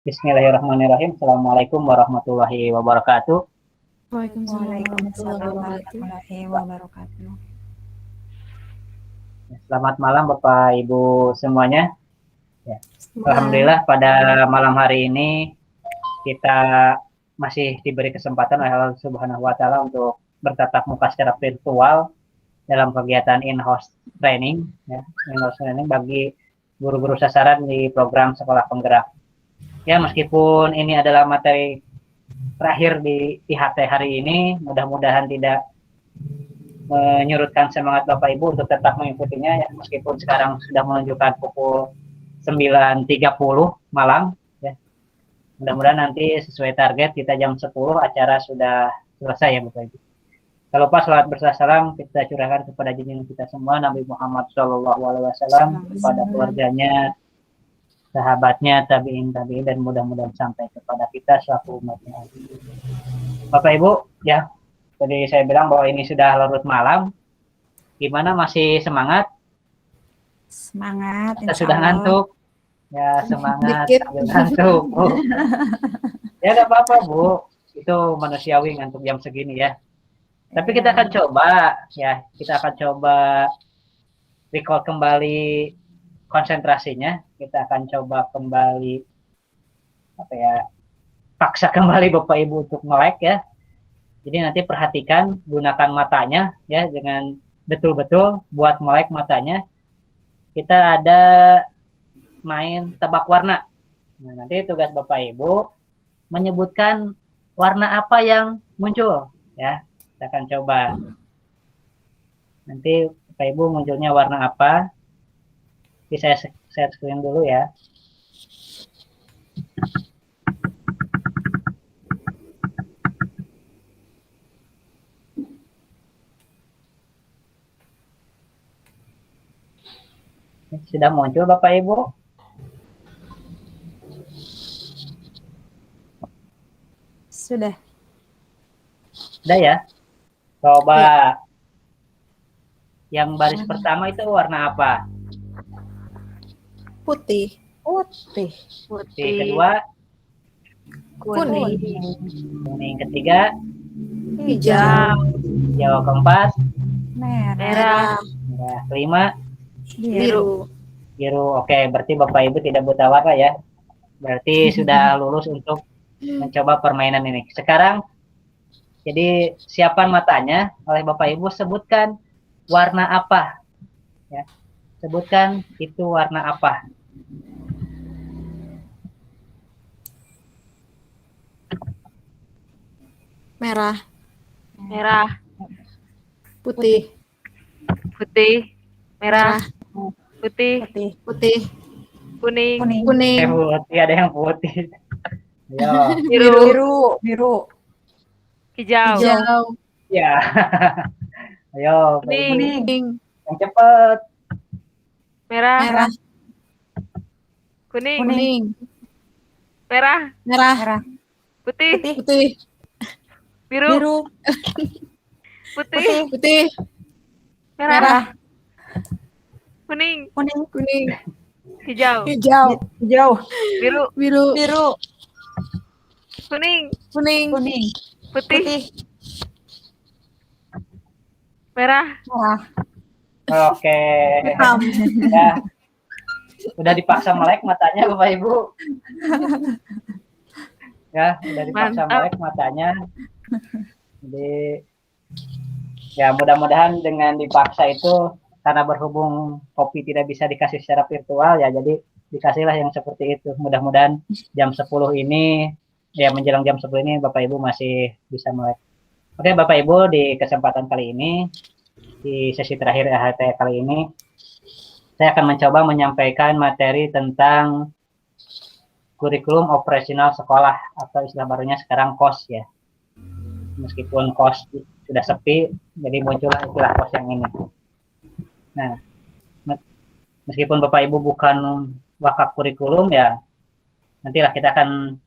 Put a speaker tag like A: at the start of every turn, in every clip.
A: Bismillahirrahmanirrahim. Assalamualaikum warahmatullahi wabarakatuh.
B: Waalaikumsalam warahmatullahi
C: Waalaikumsalam
B: wabarakatuh.
C: warahmatullahi wabarakatuh.
A: Selamat malam Bapak Ibu semuanya. Ya.
B: Malam.
A: Alhamdulillah pada malam hari ini kita masih diberi kesempatan oleh Allah Subhanahu wa taala untuk bertatap muka secara virtual dalam kegiatan in-house training, ya. In-house training bagi guru-guru sasaran di program Sekolah Penggerak. Ya, meskipun ini adalah materi terakhir di IHT hari ini, mudah-mudahan tidak menyurutkan semangat Bapak Ibu untuk tetap mengikutinya, ya, meskipun sekarang sudah menunjukkan pukul 9.30 malam, ya. Mudah-mudahan nanti sesuai target kita jam 10 acara sudah selesai, ya Bapak Ibu. Kalau pas salat bersalam kita curahkan kepada junjungan kita semua Nabi Muhammad SAW, kepada keluarganya, sahabatnya, tabiin, dan mudah-mudahan sampai kepada kita selaku umatnya. Bapak Ibu, ya, tadi saya bilang bahwa ini sudah larut malam. Gimana, masih semangat?
C: Semangat,
A: Atau
C: insya
A: sudah
C: Allah.
A: ngantuk? Ya, semangat
B: Dikit.
A: sambil ngantuk, Bu. Ya, nggak apa-apa, Bu. Itu manusiawi ngantuk jam segini, ya. Tapi kita akan coba, ya, kita akan coba recall kembali konsentrasinya. Kita akan coba kembali, apa ya, paksa kembali Bapak Ibu untuk melek, ya. Jadi nanti perhatikan, gunakan matanya, ya, dengan betul-betul buat melek matanya. Kita ada main tebak warna. Nah, nanti tugas Bapak Ibu menyebutkan warna apa yang muncul, ya. Kita akan coba. Nanti Bapak Ibu munculnya warna apa? Jadi saya share screen dulu, ya. Sudah muncul Bapak Ibu?
C: Sudah.
A: Sudah, ya? Coba
B: Ya.
A: yang baris pertama itu warna apa?
B: Putih.
C: Putih.
A: Putih. Kedua?
B: Kuning.
A: Kuning. Ketiga?
B: Hijau.
A: Hijau. Keempat?
C: Merah.
A: Merah. Kelima?
B: Biru.
A: Biru. Oke, berarti Bapak Ibu tidak buta warna, ya. Berarti sudah lulus untuk mencoba permainan ini. Sekarang, jadi siapan matanya oleh Bapak Ibu, sebutkan warna apa, ya. Sebutkan itu warna apa.
B: Merah.
D: Putih,
B: Merah.
D: putih,
B: Putih.
D: kuning,
B: Kuning.
A: Putih, ada yang putih. Ayo.
C: Biru.
D: hijau,
B: Hijau.
A: Ya. Ayo, Bapak Ibu.
B: Kuning.
A: Yang cepat.
D: merah, kuning,
B: Kuning.
D: merah,
B: Merah.
D: putih,
B: Putih.
D: biru, putih,
B: Putih.
D: merah, kuning,
B: Kuning.
D: hijau,
B: Hijau.
D: biru,
B: Biru.
D: kuning,
B: Kuning.
D: putih, merah,
A: Oke.
B: Hitam.
A: Ya. Udah dipaksa melek matanya Bapak Ibu. Ya, udah dipaksa melek matanya. Jadi ya mudah-mudahan dengan dipaksa itu, karena berhubung kopi tidak bisa dikasih secara virtual, ya jadi dikasihlah yang seperti itu. Mudah-mudahan jam 10 ini, ya menjelang jam 10 ini Bapak Ibu masih bisa melek. Oke Bapak Ibu, di kesempatan kali ini, di sesi terakhir AHT kali ini, saya akan mencoba menyampaikan materi tentang kurikulum operasional sekolah, atau istilah barunya sekarang KOS, ya. Meskipun KOS sudah sepi, jadi muncullah istilah KOS yang ini. Nah, meskipun Bapak Ibu bukan wakaf kurikulum, ya nantilah kita akan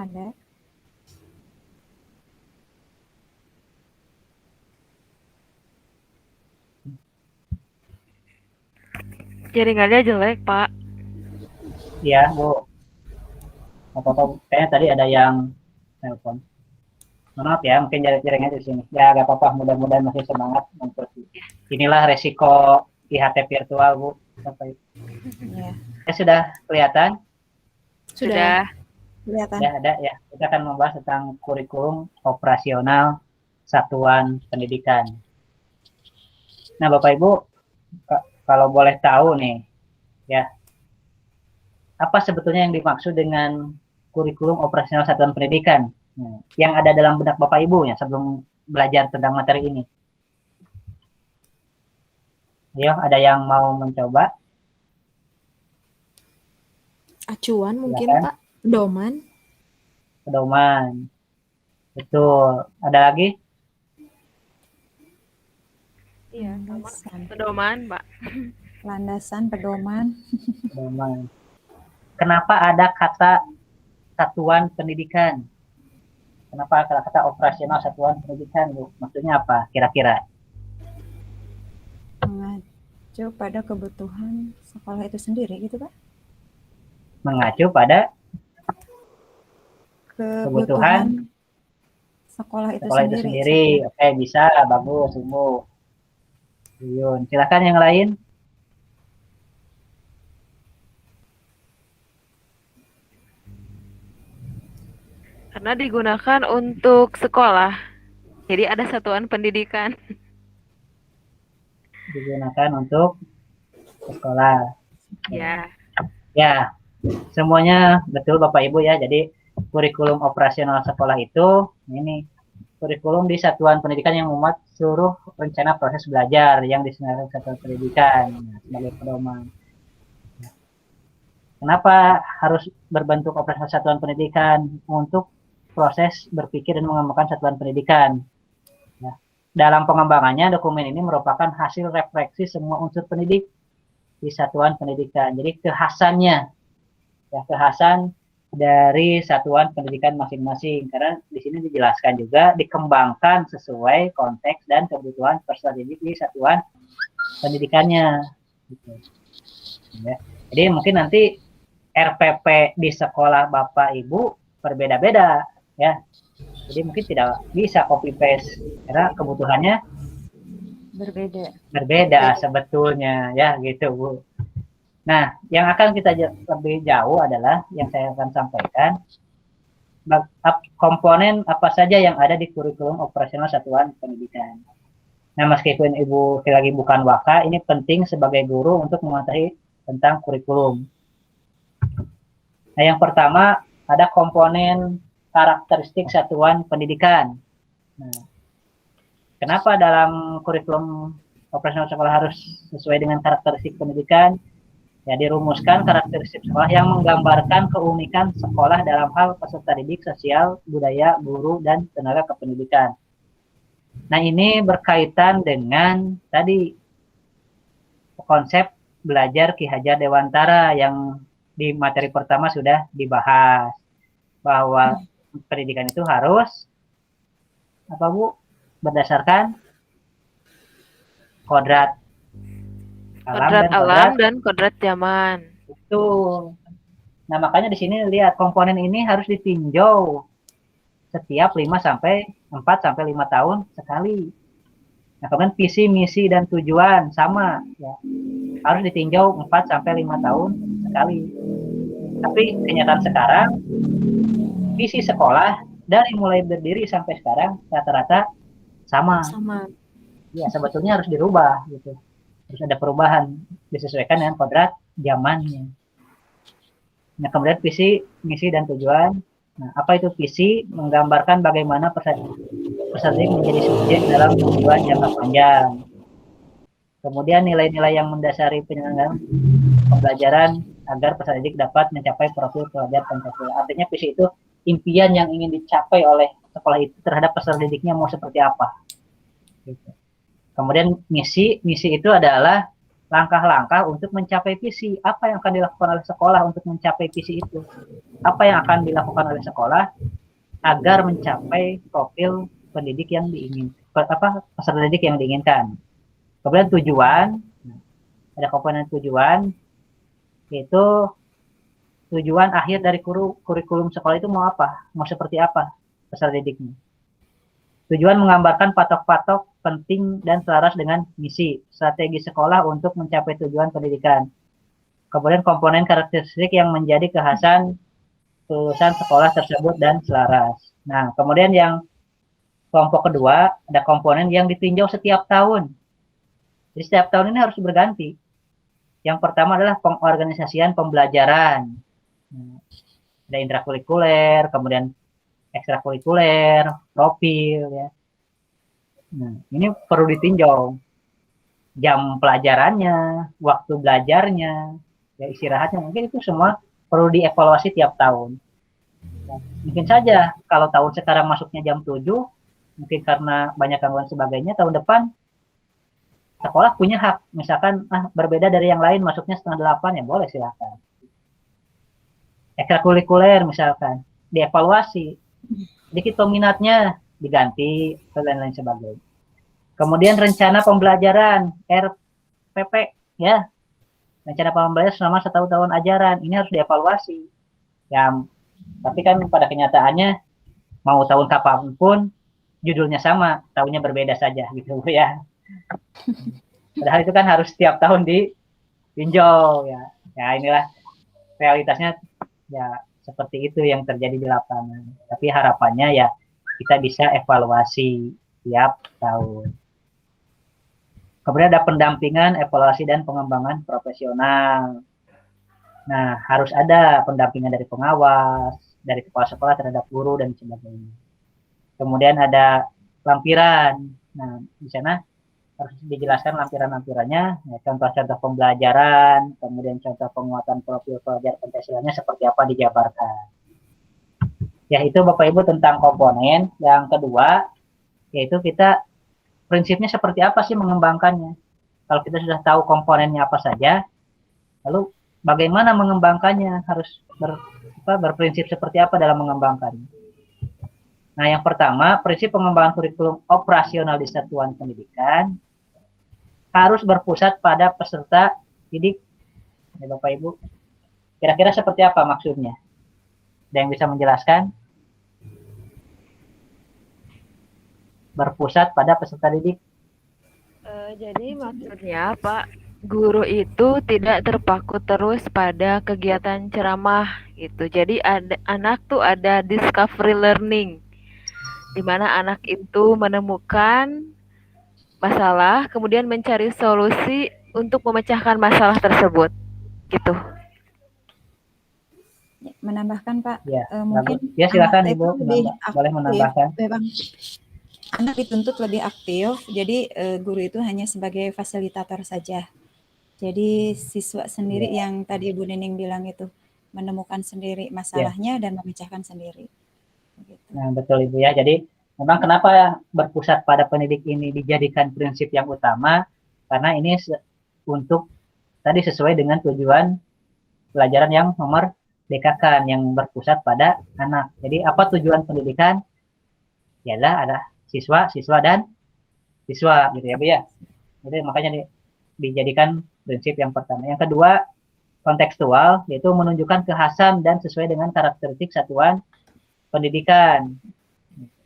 C: ada.
D: Jaringannya jelek, Pak.
A: Iya, Bu. Apa-apa, kayaknya tadi ada yang telepon. Maaf ya, mungkin jaringannya di sini. Ya, gak apa-apa, mudah-mudahan masih semangat untuk inilah resiko IHT virtual, Bu. Bapak Ibu.
C: Ya,
A: Sudah kelihatan?
D: Sudah.
B: Kelihatan.
A: Ya, ada ya. Kita akan membahas tentang kurikulum operasional satuan pendidikan. Nah, Bapak Ibu, kalau boleh tahu nih, ya, apa sebetulnya yang dimaksud dengan kurikulum operasional satuan pendidikan? Nah, yang ada dalam benak Bapak Ibu ya sebelum belajar tentang materi ini. Ayo, ada yang mau mencoba?
B: Acuan mungkin,
A: Silakan.
B: Pak. Pedoman.
A: Pedoman. Betul. Ada lagi?
D: Iya,
C: landasan,
D: pedoman, Pak.
C: landasan, pedoman.
A: Pedoman. Kenapa ada kata satuan pendidikan? Kenapa ada kata operasional satuan pendidikan, Bu? Maksudnya apa kira-kira?
C: Mengacu pada kebutuhan sekolah itu sendiri gitu Pak.
A: Mengacu pada
C: Kebutuhan sekolah itu
A: sekolah itu sendiri. Oke, bisa, bagus, Ibu. Yun, silakan yang lain.
D: Karena digunakan untuk sekolah. Jadi ada satuan pendidikan.
A: Digunakan untuk sekolah.
D: Ya.
A: Ya, semuanya betul Bapak Ibu ya. Jadi kurikulum operasional sekolah itu ini kurikulum di satuan pendidikan yang memuat seluruh rencana proses belajar yang diselenggarakan satuan pendidikan sebagai pedoman. Kenapa harus berbentuk operasional satuan pendidikan? Untuk proses berpikir dan mengembangkan satuan pendidikan. Ya. Dalam pengembangannya, dokumen ini merupakan hasil refleksi semua unsur pendidik di satuan pendidikan. Jadi kekhasannya, ya, kekhasan dari satuan pendidikan masing-masing. Karena di sini dijelaskan juga dikembangkan sesuai konteks dan kebutuhan peserta didik di satuan pendidikannya. Gitu. Ya. Jadi mungkin nanti RPP di sekolah Bapak Ibu berbeda-beda, ya. Jadi mungkin tidak bisa copy paste karena kebutuhannya berbeda sebetulnya, ya gitu, Bu. Nah, yang akan kita lebih jauh adalah yang saya akan sampaikan komponen apa saja yang ada di kurikulum operasional satuan pendidikan. Nah, meskipun Ibu lagi bukan waka, ini penting sebagai guru untuk mengetahui tentang kurikulum. Nah, yang pertama ada komponen karakteristik satuan pendidikan. Nah, kenapa dalam kurikulum operasional sekolah harus sesuai dengan karakteristik pendidikan? Ya, dirumuskan karakteristik sekolah yang menggambarkan keunikan sekolah dalam hal peserta didik, sosial, budaya, guru, dan tenaga kependidikan. Nah, ini berkaitan dengan tadi konsep belajar Ki Hajar Dewantara yang di materi pertama sudah dibahas bahwa pendidikan itu harus apa, Bu? Berdasarkan kodrat
D: Kodrat alam dan kodrat zaman.
A: Itu. Nah, makanya di sini lihat komponen ini harus ditinjau setiap 4 sampai 5 tahun sekali. Nah, kemudian visi, misi, dan tujuan sama ya. Harus ditinjau 4 sampai 5 tahun sekali. Tapi kenyataan sekarang visi sekolah dari mulai berdiri sampai sekarang rata-rata sama. Ya, sebetulnya harus dirubah gitu. Harus ada perubahan disesuaikan dengan kodrat zamannya. Nah, kemudian visi, misi, dan tujuan. Nah, apa itu visi? Menggambarkan bagaimana peserta menjadi subjek dalam tujuan jangka panjang. Kemudian nilai-nilai yang mendasari penyelenggaraan pembelajaran agar peserta didik dapat mencapai profil pelajar Pancasila. Artinya visi itu impian yang ingin dicapai oleh sekolah itu terhadap peserta didiknya mau seperti apa. Gitu. Kemudian misi itu adalah langkah-langkah untuk mencapai visi. Apa yang akan dilakukan oleh sekolah untuk mencapai visi itu? Apa yang akan dilakukan oleh sekolah agar mencapai profil pendidik yang peserta didik yang diinginkan. Kemudian tujuan, ada komponen tujuan, yaitu tujuan akhir dari kurikulum sekolah itu mau apa, mau seperti apa peserta didiknya. Tujuan menggambarkan patok-patok penting dan selaras dengan misi, strategi sekolah untuk mencapai tujuan pendidikan. Kemudian komponen karakteristik yang menjadi kekhasan lulusan sekolah tersebut dan selaras. Nah, kemudian yang kelompok kedua, ada komponen yang ditinjau setiap tahun. Jadi setiap tahun ini harus berganti. Yang pertama adalah pengorganisasian pembelajaran. Ada intrakurikuler, kemudian ekstrakurikuler, profil, ya. Nah, ini perlu ditinjau. Jam pelajarannya, waktu belajarnya, ya istirahatnya, mungkin itu semua perlu dievaluasi tiap tahun. Mungkin saja kalau tahun sekarang masuknya jam 7, mungkin karena banyak gangguan sebagainya, tahun depan sekolah punya hak, misalkan berbeda dari yang lain, masuknya 7:30, ya boleh silakan. Ekstrakurikuler misalkan, dievaluasi, sedikit peminatnya diganti, dan lain-lain sebagainya. Kemudian rencana pembelajaran, RPP, ya, rencana pembelajaran selama 1 tahun ajaran, ini harus dievaluasi. Ya, tapi kan pada kenyataannya, mau tahun kapanpun, judulnya sama, tahunnya berbeda saja, gitu ya. Padahal itu kan harus setiap tahun ditinjau, ya. Ya inilah realitasnya, ya seperti itu yang terjadi di lapangan. Tapi harapannya ya kita bisa evaluasi tiap tahun. Kemudian ada pendampingan, evaluasi, dan pengembangan profesional. Nah, harus ada pendampingan dari pengawas, dari kepala sekolah terhadap guru, dan sebagainya. Kemudian ada lampiran. Nah, di sana harus dijelaskan lampiran-lampirannya, ya, contoh-contoh pembelajaran, kemudian contoh penguatan profil pelajar Pancasilanya seperti apa dijabarkan. Ya, itu Bapak Ibu tentang komponen. Yang kedua, yaitu kita prinsipnya seperti apa sih mengembangkannya. Kalau kita sudah tahu komponennya apa saja, lalu bagaimana mengembangkannya, harus berprinsip seperti apa dalam mengembangkannya. Nah, yang pertama, prinsip pengembangan kurikulum operasional di satuan pendidikan harus berpusat pada peserta didik. Ya, Bapak Ibu, kira-kira seperti apa maksudnya? Ada yang bisa menjelaskan? Berpusat pada peserta didik.
D: Jadi maksudnya Pak, guru itu tidak terpaku terus pada kegiatan ceramah gitu. Jadi anak tuh ada discovery learning, di mana anak itu menemukan masalah, kemudian mencari solusi untuk memecahkan masalah tersebut, gitu.
C: Menambahkan Pak,
A: Ya,
C: mungkin
A: ya silakan
C: anak
A: Ibu,
C: itu lebih
A: boleh menambahkan.
C: Anak dituntut lebih aktif, jadi guru itu hanya sebagai fasilitator saja. Jadi siswa sendiri yang tadi Ibu Nining bilang itu, menemukan sendiri masalahnya dan memecahkan sendiri. Begitu.
A: Nah, betul Ibu ya. Jadi memang kenapa berpusat pada pendidik ini dijadikan prinsip yang utama, karena ini untuk tadi sesuai dengan tujuan pelajaran yang memerdekakan, yang berpusat pada anak. Jadi apa tujuan pendidikan? Ialah ada siswa, dan siswa, gitu ya Bu ya. Jadi makanya dijadikan prinsip yang pertama. Yang kedua, kontekstual, yaitu menunjukkan kekhasan dan sesuai dengan karakteristik satuan pendidikan.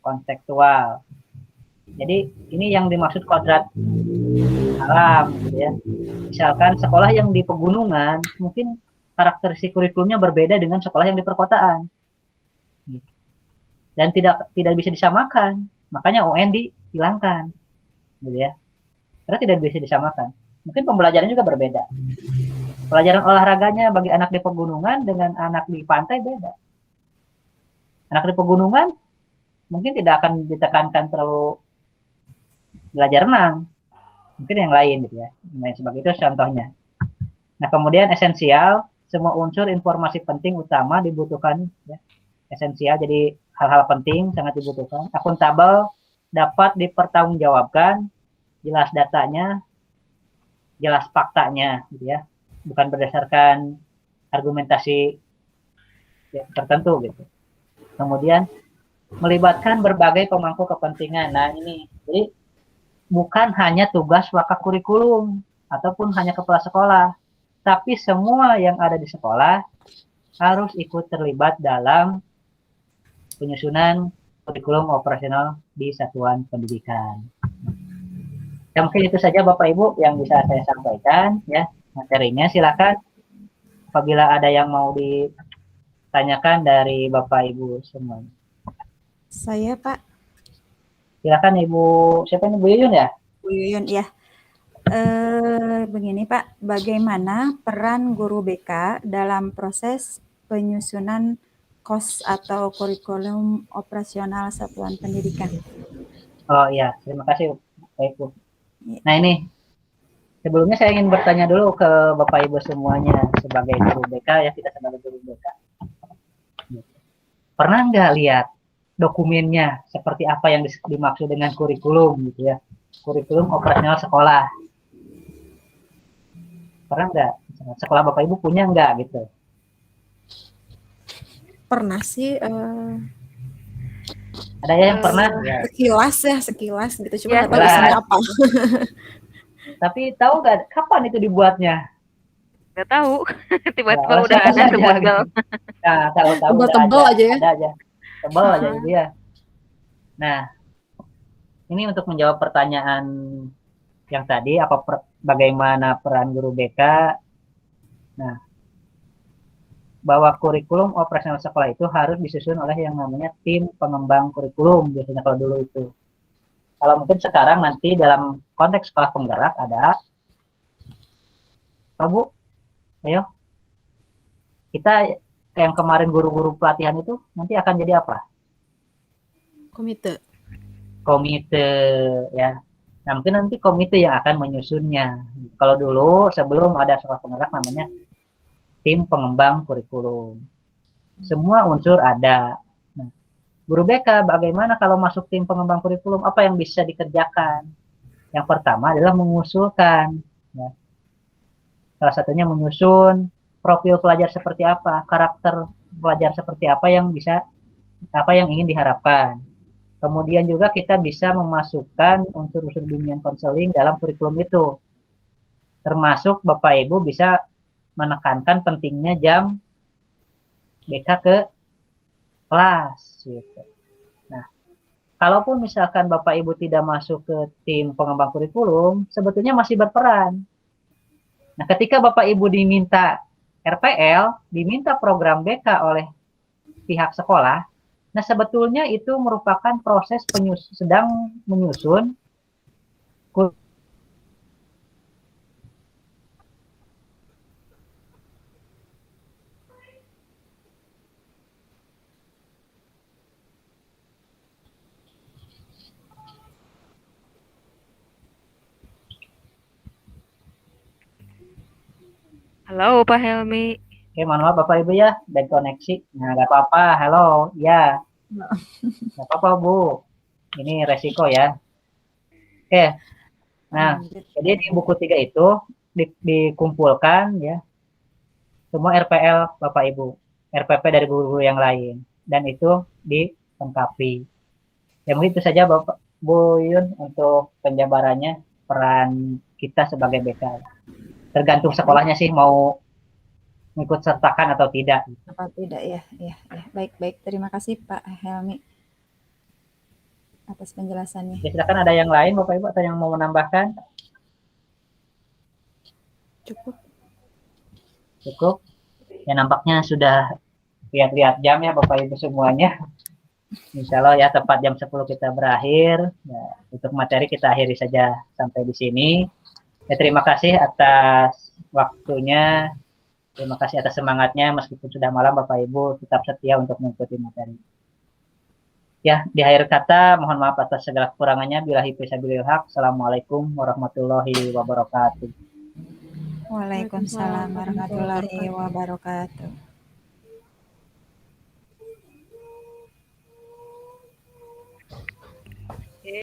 A: Kontekstual. Jadi ini yang dimaksud kodrat alam, gitu ya. Misalkan sekolah yang di pegunungan, mungkin karakteristik kurikulumnya berbeda dengan sekolah yang di perkotaan. Dan tidak bisa disamakan. Makanya UN dihilangkan, gitu ya. Karena tidak bisa disamakan. Mungkin pembelajaran juga berbeda. Pelajaran olahraganya bagi anak di pegunungan dengan anak di pantai beda. Anak di pegunungan mungkin tidak akan ditekankan terlalu belajar renang. Mungkin yang lain, gitu ya. Nah, sebagai itu contohnya. Nah, kemudian esensial, semua unsur informasi penting utama dibutuhkan, ya. Esensial, jadi hal-hal penting sangat dibutuhkan. Akuntabel, dapat dipertanggungjawabkan, jelas datanya, jelas faktanya, gitu ya, bukan berdasarkan argumentasi tertentu gitu. Kemudian melibatkan berbagai pemangku kepentingan. Nah ini, jadi bukan hanya tugas wakaf kurikulum ataupun hanya kepala sekolah, tapi semua yang ada di sekolah harus ikut terlibat dalam penyusunan kurikulum operasional di satuan pendidikan. Ya mungkin itu saja Bapak Ibu yang bisa saya sampaikan ya materinya. Silakan apabila ada yang mau ditanyakan dari Bapak Ibu semua.
C: Saya Pak,
A: Silakan Ibu, siapa ini Bu Yuyun ya?
C: Bu Yuyun ya. Begini Pak, bagaimana peran guru BK dalam proses penyusunan KOS atau kurikulum operasional satuan pendidikan?
A: Oh iya, terima kasih Bapak Ibu.
C: Ya.
A: Nah ini, sebelumnya saya ingin bertanya dulu ke Bapak Ibu semuanya sebagai guru BK ya, kita sebagai guru BK. Pernah nggak lihat dokumennya seperti apa yang dimaksud dengan kurikulum gitu ya? Kurikulum operasional sekolah. Pernah nggak? Sekolah Bapak Ibu punya nggak gitu?
B: Pernah sih
A: Ada ya yang pernah? Ya.
B: sekilas gitu. Cuma
D: Ya,
B: nggak tahu
A: sekilas.
B: isinya apa.
A: Tapi tahu nggak kapan itu dibuatnya?
D: Nggak tahu. Tiba-tiba
A: Ya,
D: udah
A: siapa
D: ada
A: saja
D: sebotol.
A: gitu. Nah, tahu-tahu udah
B: Tebal-tebal
A: ada,
B: aja ya.
A: ada aja. Tebal aja itu ya. Nah, ini untuk menjawab pertanyaan yang tadi, bagaimana peran guru BK? Nah, bahwa kurikulum operasional sekolah itu harus disusun oleh yang namanya tim pengembang kurikulum biasanya kalau dulu itu. Kalau mungkin sekarang nanti dalam konteks sekolah penggerak ada, oh Bu, ayo kita yang kemarin guru-guru pelatihan itu nanti akan jadi apa?
B: Komite.
A: Komite ya. Nah mungkin nanti komite yang akan menyusunnya. Kalau dulu sebelum ada sekolah penggerak namanya tim pengembang kurikulum. Semua unsur ada. Nah, guru BK bagaimana kalau masuk tim pengembang kurikulum? Apa yang bisa dikerjakan? Yang pertama adalah mengusulkan. Ya. Salah satunya menyusun profil pelajar seperti apa, karakter pelajar seperti apa yang ingin diharapkan. Kemudian juga kita bisa memasukkan unsur-unsur bimbingan konseling dalam kurikulum itu. Termasuk Bapak Ibu bisa menekankan pentingnya jam BK ke kelas gitu. Nah, kalaupun misalkan Bapak Ibu tidak masuk ke tim pengembang kurikulum, sebetulnya masih berperan. Nah, ketika Bapak Ibu diminta RPL, diminta program BK oleh pihak sekolah, nah sebetulnya itu merupakan proses sedang menyusun
D: Halo Pak Helmi.
A: Oke, mohon maaf Bapak Ibu ya, dan koneksi. Nah, nggak apa-apa. Halo, ya. Nggak apa-apa Bu. Ini resiko ya. Oke. Nah, jadi di buku 3 itu dikumpulkan ya semua RPL Bapak Ibu, RPP dari guru-guru yang lain, dan itu dilengkapi. Ya mungkin itu saja Bapak Bu Yun untuk penjabarannya peran kita sebagai BK. Tergantung sekolahnya sih mau ikut sertakan atau tidak.
C: Apa tidak ya? Ya, ya. Baik. Terima kasih Pak Helmi atas penjelasannya.
A: Ya, silakan ada yang lain Bapak Ibu atau yang mau menambahkan? Cukup. Ya nampaknya sudah lihat-lihat jam ya Bapak Ibu semuanya. Insya Allah ya tepat jam 10 kita berakhir. Ya, untuk materi kita akhiri saja sampai di sini. Ya, terima kasih atas waktunya. Terima kasih atas semangatnya meskipun sudah malam Bapak Ibu tetap setia untuk mengikuti materi. Ya, di akhir kata mohon maaf atas segala kekurangannya. Billahi fisabilil haq. Assalamualaikum warahmatullahi wabarakatuh.
C: Waalaikumsalam warahmatullahi wabarakatuh.